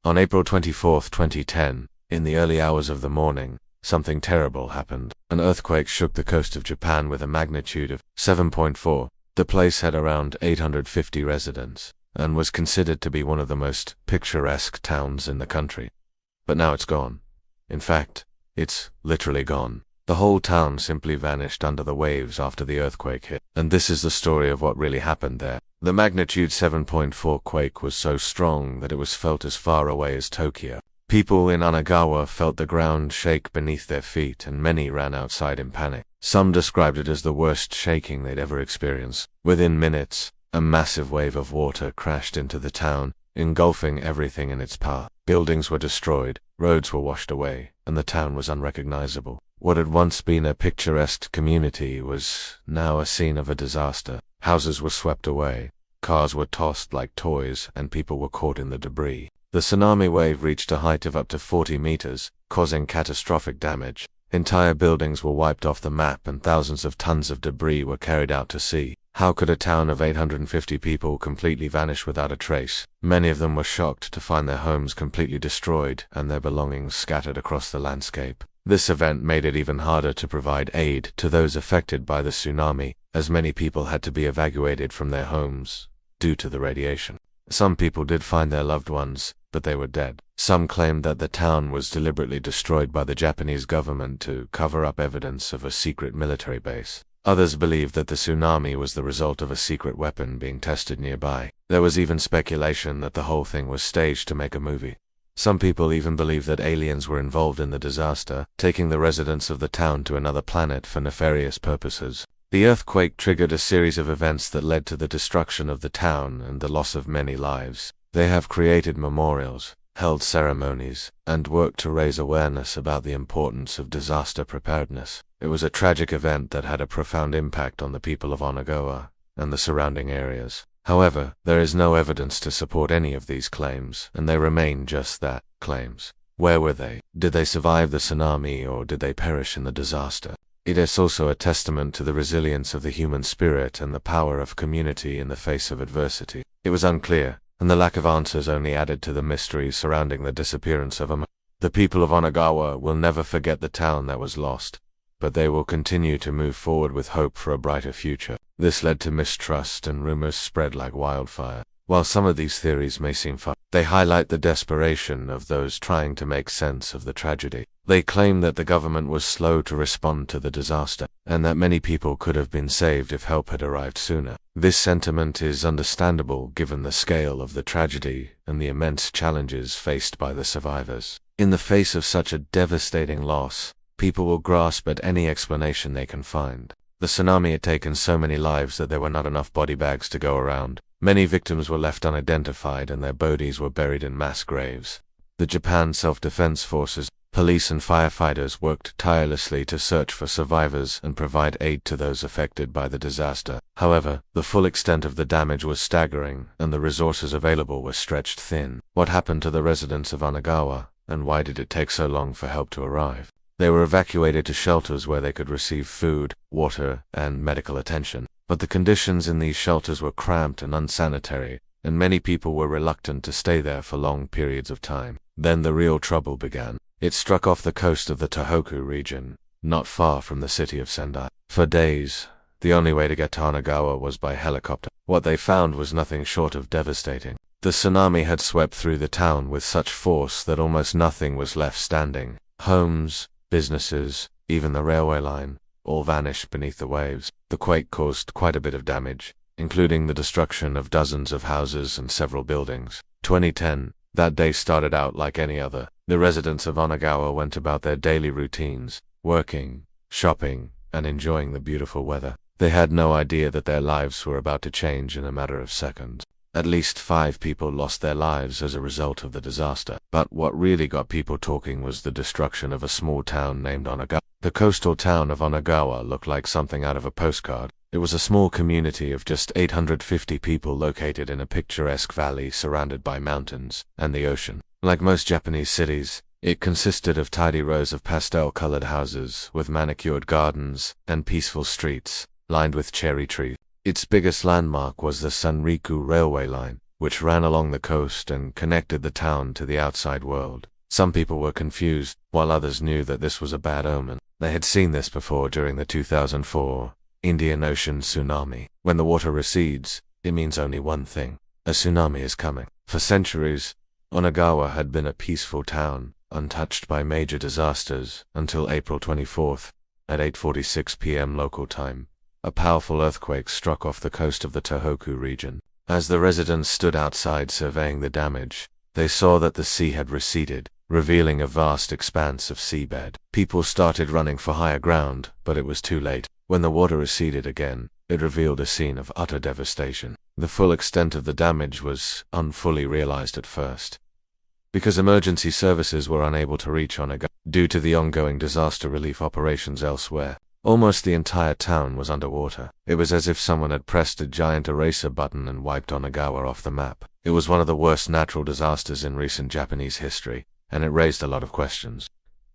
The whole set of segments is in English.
On April 24, 2010, in the early hours of the morning, something terrible happened. An earthquake shook the coast of Japan with a magnitude of 7.4. The place had around 850 residents, and was considered to be one of the most picturesque towns in the country. But now it's gone. In fact, it's literally gone. The whole town simply vanished under the waves after the earthquake hit. And this is the story of what really happened there. The magnitude 7.4 quake was so strong that it was felt as far away as Tokyo. People in Onagawa felt the ground shake beneath their feet, and many ran outside in panic. Some described it as the worst shaking they'd ever experienced. Within minutes, a massive wave of water crashed into the town, engulfing everything in its path. Buildings were destroyed, roads were washed away, and the town was unrecognizable. What had once been a picturesque community was now a scene of a disaster. Houses were swept away, cars were tossed like toys, and people were caught in the debris. The tsunami wave reached a height of up to 40 meters, causing catastrophic damage. Entire buildings were wiped off the map, and thousands of tons of debris were carried out to sea. How could a town of 850 people completely vanish without a trace? Many of them were shocked to find their homes completely destroyed and their belongings scattered across the landscape. This event made it even harder to provide aid to those affected by the tsunami, as many people had to be evacuated from their homes due to the radiation. Some people did find their loved ones, but they were dead. Some claimed that the town was deliberately destroyed by the Japanese government to cover up evidence of a secret military base. Others believed that the tsunami was the result of a secret weapon being tested nearby. There was even speculation that the whole thing was staged to make a movie. Some people even believed that aliens were involved in the disaster, taking the residents of the town to another planet for nefarious purposes. The earthquake triggered a series of events that led to the destruction of the town and the loss of many lives. They have created memorials, held ceremonies, and worked to raise awareness about the importance of disaster preparedness. It was a tragic event that had a profound impact on the people of Onagawa and the surrounding areas. However, there is no evidence to support any of these claims, and they remain just that, claims. Where were they? Did they survive the tsunami, or did they perish in the disaster? It is also a testament to the resilience of the human spirit and the power of community in the face of adversity. It was unclear, and the lack of answers only added to the mystery surrounding the disappearance of a. The people of Onagawa will never forget the town that was lost, but they will continue to move forward with hope for a brighter future. This led to mistrust, and rumors spread like wildfire. While some of these theories may seem far, they highlight the desperation of those trying to make sense of the tragedy. They claim that the government was slow to respond to the disaster, and that many people could have been saved if help had arrived sooner. This sentiment is understandable given the scale of the tragedy and the immense challenges faced by the survivors. In the face of such a devastating loss, people will grasp at any explanation they can find. The tsunami had taken so many lives that there were not enough body bags to go around. Many victims were left unidentified, and their bodies were buried in mass graves. The Japan Self-Defense Forces, police and firefighters worked tirelessly to search for survivors and provide aid to those affected by the disaster. However, the full extent of the damage was staggering, and the resources available were stretched thin. What happened to the residents of Onagawa, and why did it take so long for help to arrive? They were evacuated to shelters where they could receive food, water, and medical attention. But the conditions in these shelters were cramped and unsanitary, and many people were reluctant to stay there for long periods of time. Then the real trouble began. It struck off the coast of the Tohoku region, not far from the city of Sendai. For days, the only way to get to Onagawa was by helicopter. What they found was nothing short of devastating. The tsunami had swept through the town with such force that almost nothing was left standing. Homes, businesses, even the railway line, all vanished beneath the waves. The quake caused quite a bit of damage, including the destruction of dozens of houses and several buildings. 2010, that day started out like any other. The residents of Onagawa went about their daily routines, working, shopping, and enjoying the beautiful weather. They had no idea that their lives were about to change in a matter of seconds. At least 5 people lost their lives as a result of the disaster. But what really got people talking was the destruction of a small town named Onagawa. The coastal town of Onagawa looked like something out of a postcard. It was a small community of just 850 people located in a picturesque valley surrounded by mountains and the ocean. Like most Japanese cities, it consisted of tidy rows of pastel-colored houses with manicured gardens and peaceful streets lined with cherry trees. Its biggest landmark was the Sanriku railway line, which ran along the coast and connected the town to the outside world. Some people were confused, while others knew that this was a bad omen. They had seen this before during the 2004 Indian Ocean tsunami. When the water recedes, it means only one thing: a tsunami is coming. For centuries, Onagawa had been a peaceful town, untouched by major disasters, until April 24th, at 8:46 p.m. local time. A powerful earthquake struck off the coast of the Tohoku region. As the residents stood outside surveying the damage, they saw that the sea had receded, revealing a vast expanse of seabed. People started running for higher ground, but it was too late. When the water receded again, it revealed a scene of utter devastation. The full extent of the damage was unfully realized at first, because emergency services were unable to reach Onagawa due to the ongoing disaster relief operations elsewhere. Almost the entire town was underwater. It was as if someone had pressed a giant eraser button and wiped Onagawa off the map. It was one of the worst natural disasters in recent Japanese history, and it raised a lot of questions.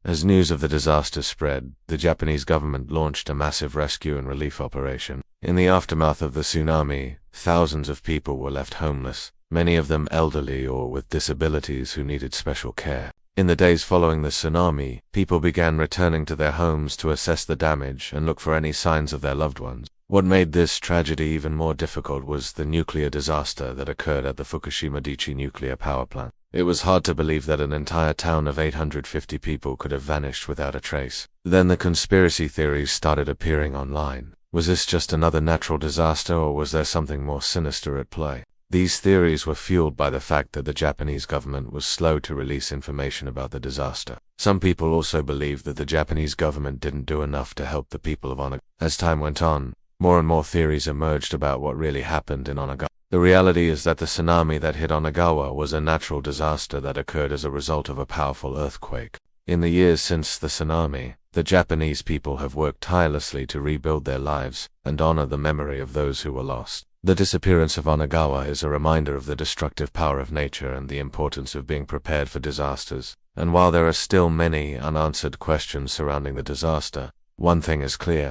As news of the disaster spread, the Japanese government launched a massive rescue and relief operation. In the aftermath of the tsunami, thousands of people were left homeless, many of them elderly or with disabilities who needed special care. In the days following the tsunami, people began returning to their homes to assess the damage and look for any signs of their loved ones. What made this tragedy even more difficult was the nuclear disaster that occurred at the Fukushima Daiichi nuclear power plant. It was hard to believe that an entire town of 850 people could have vanished without a trace. Then the conspiracy theories started appearing online. Was this just another natural disaster, or was there something more sinister at play? These theories were fueled by the fact that the Japanese government was slow to release information about the disaster. Some people also believed that the Japanese government didn't do enough to help the people of Onagawa. As time went on, more and more theories emerged about what really happened in Onagawa. The reality is that the tsunami that hit Onagawa was a natural disaster that occurred as a result of a powerful earthquake. In the years since the tsunami, the Japanese people have worked tirelessly to rebuild their lives and honor the memory of those who were lost. The disappearance of Onagawa is a reminder of the destructive power of nature and the importance of being prepared for disasters. And while there are still many unanswered questions surrounding the disaster, one thing is clear: